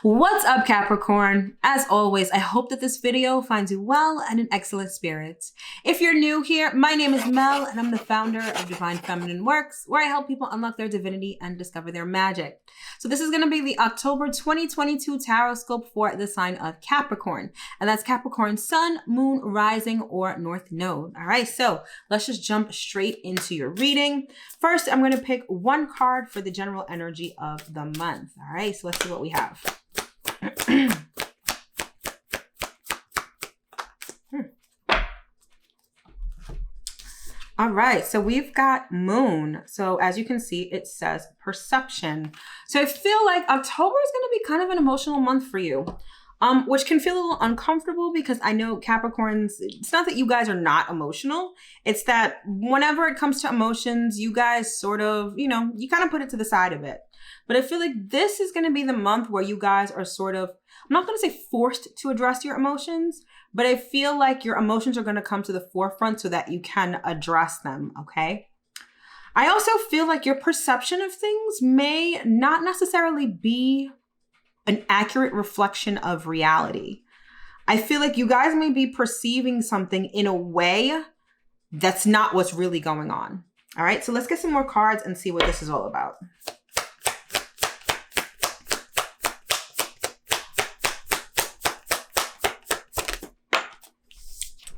What's up, Capricorn? As always, I hope that this video finds you well and in excellent spirits. If you're new here, my name is Mel and I'm the founder of Divine Feminine Works, where I help people unlock their divinity and discover their magic. So this is going to be the October 2022 tarot scope for the sign of Capricorn. And that's Capricorn Sun, Moon, Rising, or North Node. All right, so let's just jump straight into your reading. First, I'm going to pick one card for the general energy of the month. All right, so let's see what we have. All right, so we've got Moon. So as you can see, it says perception. So I feel like October is going to be kind of an emotional month for you, which can feel a little uncomfortable because I know Capricorns, it's not that you guys are not emotional. It's that whenever it comes to emotions, you guys sort of, you kind of put it to the side a bit. But I feel like this is going to be the month where you guys are sort of, I'm not going to say forced to address your emotions, but I feel like your emotions are going to come to the forefront so that you can address them, okay? I also feel like your perception of things may not necessarily be an accurate reflection of reality. I feel like you guys may be perceiving something in a way that's not what's really going on. All right, so let's get some more cards and see what this is all about.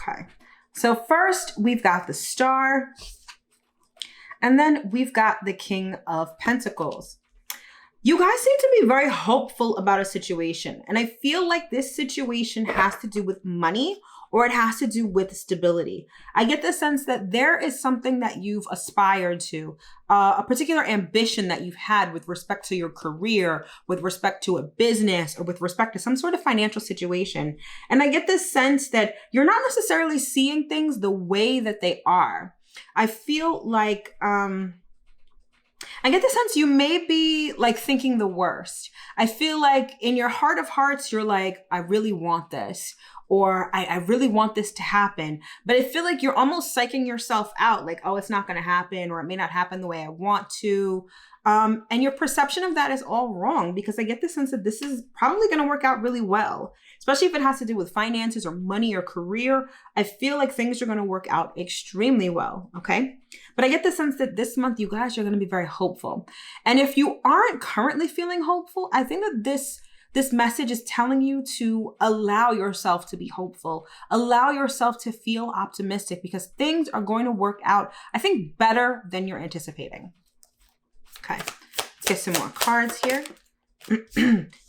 Okay, so first we've got the Star, and then we've got the King of Pentacles. You guys seem to be very hopeful about a situation, and I feel like this situation has to do with money or it has to do with stability. I get the sense that there is something that you've aspired to, a particular ambition that you've had with respect to your career, with respect to a business, or with respect to some sort of financial situation. And I get this sense that you're not necessarily seeing things the way that they are. I feel like, I get the sense you may be like thinking the worst. I feel like in your heart of hearts, you're like, I really want this, or I really want this to happen. But I feel like you're almost psyching yourself out, like, oh, it's not going to happen, or it may not happen the way I want to. And your perception of that is all wrong, because I get the sense that this is probably going to work out really well, especially if it has to do with finances or money or career. I feel like things are going to work out extremely well. Okay. But I get the sense that this month, you guys are going to be very hopeful. And if you aren't currently feeling hopeful, I think that this message is telling you to allow yourself to be hopeful, allow yourself to feel optimistic, because things are going to work out, I think, better than you're anticipating. Okay, let's get some more cards here.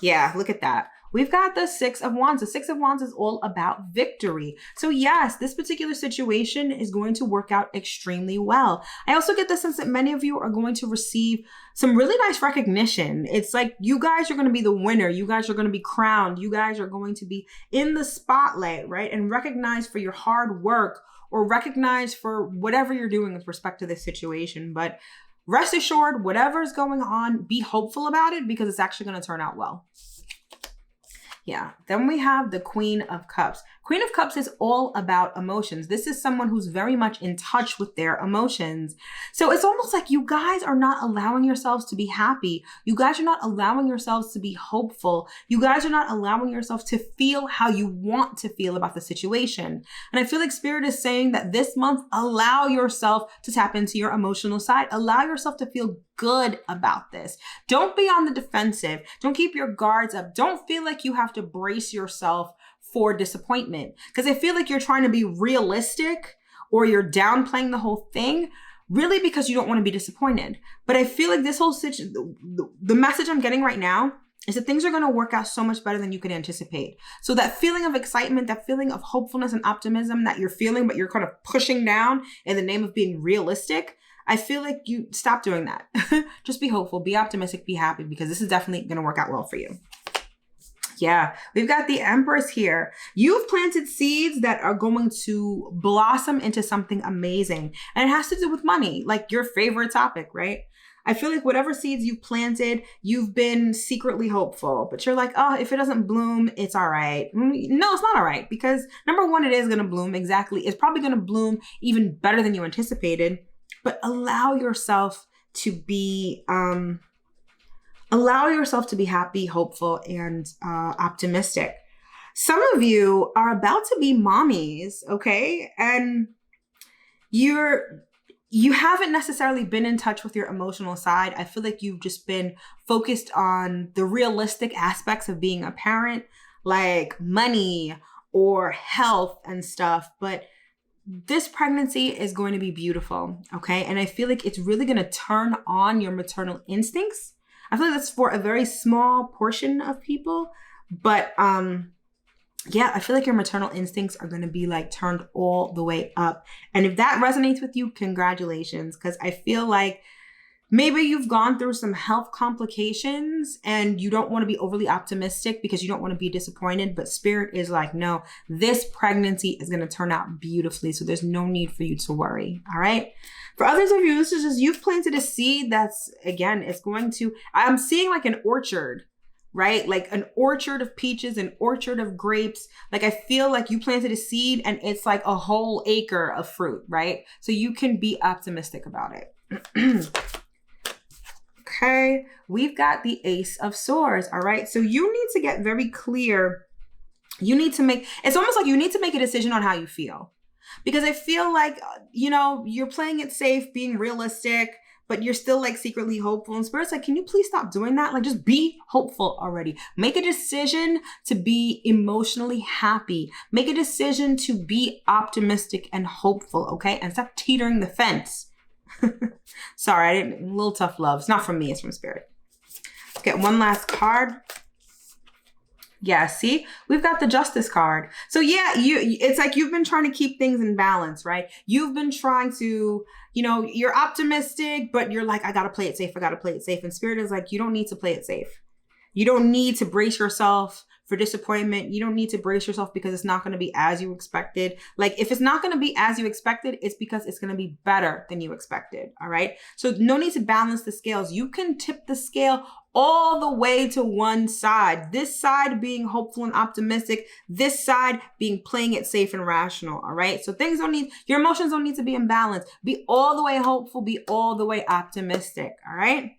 Yeah, look at that. We've got the Six of Wands. The Six of Wands is all about victory. So yes, this particular situation is going to work out extremely well. I also get the sense that many of you are going to receive some really nice recognition. It's like you guys are going to be the winner. You guys are going to be crowned. You guys are going to be in the spotlight, right? And recognized for your hard work, or recognized for whatever you're doing with respect to this situation. But rest assured, whatever's going on, be hopeful about it, because it's actually going to turn out well. Yeah. Then we have the Queen of Cups. Queen of Cups is all about emotions. This is someone who's very much in touch with their emotions. So it's almost like you guys are not allowing yourselves to be happy. You guys are not allowing yourselves to be hopeful. You guys are not allowing yourselves to feel how you want to feel about the situation. And I feel like Spirit is saying that this month, allow yourself to tap into your emotional side. Allow yourself to feel good about this. Don't be on the defensive. Don't keep your guards up. Don't feel like you have to brace yourself for disappointment, because I feel like you're trying to be realistic, or you're downplaying the whole thing, really, because you don't want to be disappointed. But I feel like this whole situation, the message I'm getting right now is that things are going to work out so much better than you could anticipate. So that feeling of excitement, that feeling of hopefulness and optimism that you're feeling, but you're kind of pushing down in the name of being realistic, I feel like you stop doing that. Just be hopeful, be optimistic, be happy, because this is definitely going to work out well for you. Yeah, we've got the Empress here. You've planted seeds that are going to blossom into something amazing. And it has to do with money, like your favorite topic, right? I feel like whatever seeds you've planted, you've been secretly hopeful, but you're like, oh, if it doesn't bloom, it's all right. No, it's not all right, because number one, it is going to bloom. Exactly. It's probably going to bloom even better than you anticipated, but allow yourself to be, Allow yourself to be happy, hopeful, and optimistic. Some of you are about to be mommies, okay? And you haven't necessarily been in touch with your emotional side. I feel like you've just been focused on the realistic aspects of being a parent, like money or health and stuff. But this pregnancy is going to be beautiful, okay? And I feel like it's really going to turn on your maternal instincts. I feel like that's for a very small portion of people, but yeah, I feel like your maternal instincts are going to be like turned all the way up. And if that resonates with you, congratulations, because I feel like maybe you've gone through some health complications and you don't want to be overly optimistic because you don't want to be disappointed. But Spirit is like, no, this pregnancy is going to turn out beautifully. So there's no need for you to worry. All right. For others of you, this is just you've planted a seed that's, again, it's going to, I'm seeing like an orchard, right? Like an orchard of peaches, an orchard of grapes. Like I feel like you planted a seed and it's like a whole acre of fruit, right? So you can be optimistic about it. Okay, we've got the Ace of Swords, all right? So you need to get very clear. You need to make, it's almost like you need to make a decision on how you feel. Because I feel like, you know, you're playing it safe, being realistic, but you're still like secretly hopeful. And Spirit's like, can you please stop doing that? Like, just be hopeful already. Make a decision to be emotionally happy. Make a decision to be optimistic and hopeful, okay? And stop teetering the fence. Sorry, I didn't, a little tough love. It's not from me, it's from Spirit. Let's get one last card. Yeah, see, we've got the Justice card. So yeah, it's like you've been trying to keep things in balance, right? You've been trying to, you know, you're optimistic, but you're like, I gotta play it safe. I gotta play it safe. And Spirit is like, you don't need to play it safe. You don't need to brace yourself for disappointment. You don't need to brace yourself because it's not going to be as you expected. Like if it's not going to be as you expected, it's because it's going to be better than you expected. All right. So no need to balance the scales. You can tip the scale all the way to one side. This side being hopeful and optimistic. This side being playing it safe and rational. All right. So things don't need, your emotions don't need to be in balance. Be all the way hopeful. Be all the way optimistic. All right.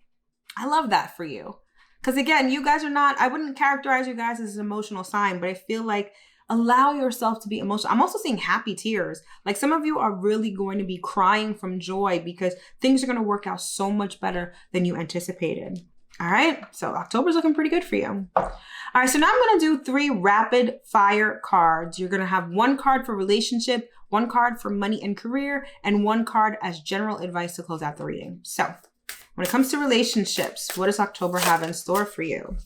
I love that for you. Because again, you guys are not, I wouldn't characterize you guys as an emotional sign, but I feel like allow yourself to be emotional. I'm also seeing happy tears. Like some of you are really going to be crying from joy because things are going to work out so much better than you anticipated. All right. So October's looking pretty good for you. All right. So now I'm going to do 3 rapid fire cards. You're going to have 1 card for relationship, 1 card for money and career, and 1 card as general advice to close out the reading. So when it comes to relationships, what does October have in store for you?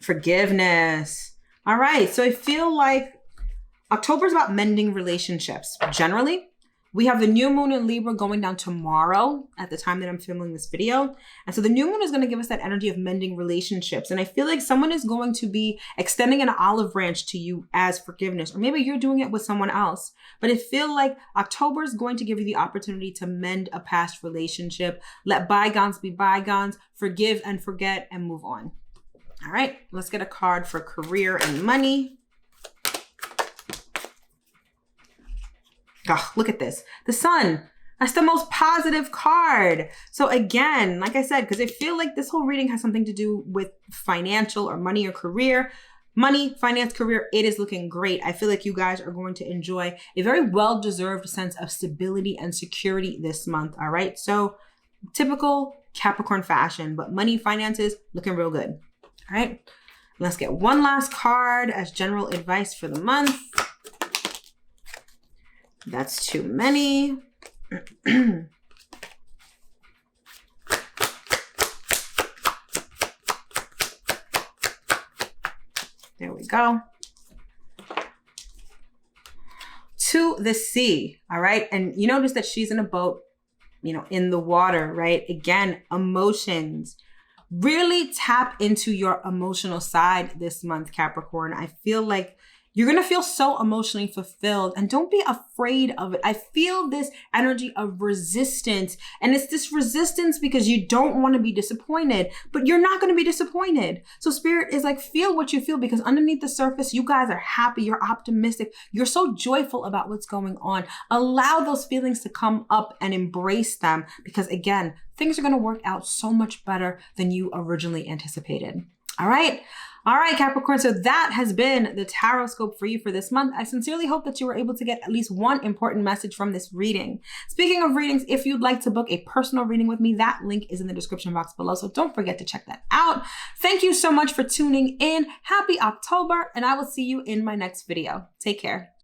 Forgiveness. All right. So I feel like October is about mending relationships. Generally, we have the new moon in Libra going down tomorrow at the time that I'm filming this video. And so the new moon is going to give us that energy of mending relationships. And I feel like someone is going to be extending an olive branch to you as forgiveness, or maybe you're doing it with someone else. But I feel like October is going to give you the opportunity to mend a past relationship, let bygones be bygones, forgive and forget, and move on. All right, let's get a card for career and money. Oh, look at this. The Sun. That's the most positive card. So again, like I said, because I feel like this whole reading has something to do with financial or money or career. Money, finance, career, it is looking great. I feel like you guys are going to enjoy a very well-deserved sense of stability and security this month. All right. So typical Capricorn fashion, but money, finances, looking real good. All right. Let's get one last card as general advice for the month. That's too many. There we go. To the sea, all right? And you notice that she's in a boat, you know, in the water, right? Again, emotions. Really tap into your emotional side this month, Capricorn. I feel like You're going to feel so emotionally fulfilled, and don't be afraid of it. I feel this energy of resistance, and it's this resistance because you don't want to be disappointed, but you're not going to be disappointed. So Spirit is like, feel what you feel, because underneath the surface, you guys are happy. You're optimistic. You're so joyful about what's going on. Allow those feelings to come up and embrace them, because again, things are going to work out so much better than you originally anticipated. All right. All right, Capricorn. So that has been the tarot scope for you for this month. I sincerely hope that you were able to get at least one important message from this reading. Speaking of readings, if you'd like to book a personal reading with me, that link is in the description box below. So don't forget to check that out. Thank you so much for tuning in. Happy October, and I will see you in my next video. Take care.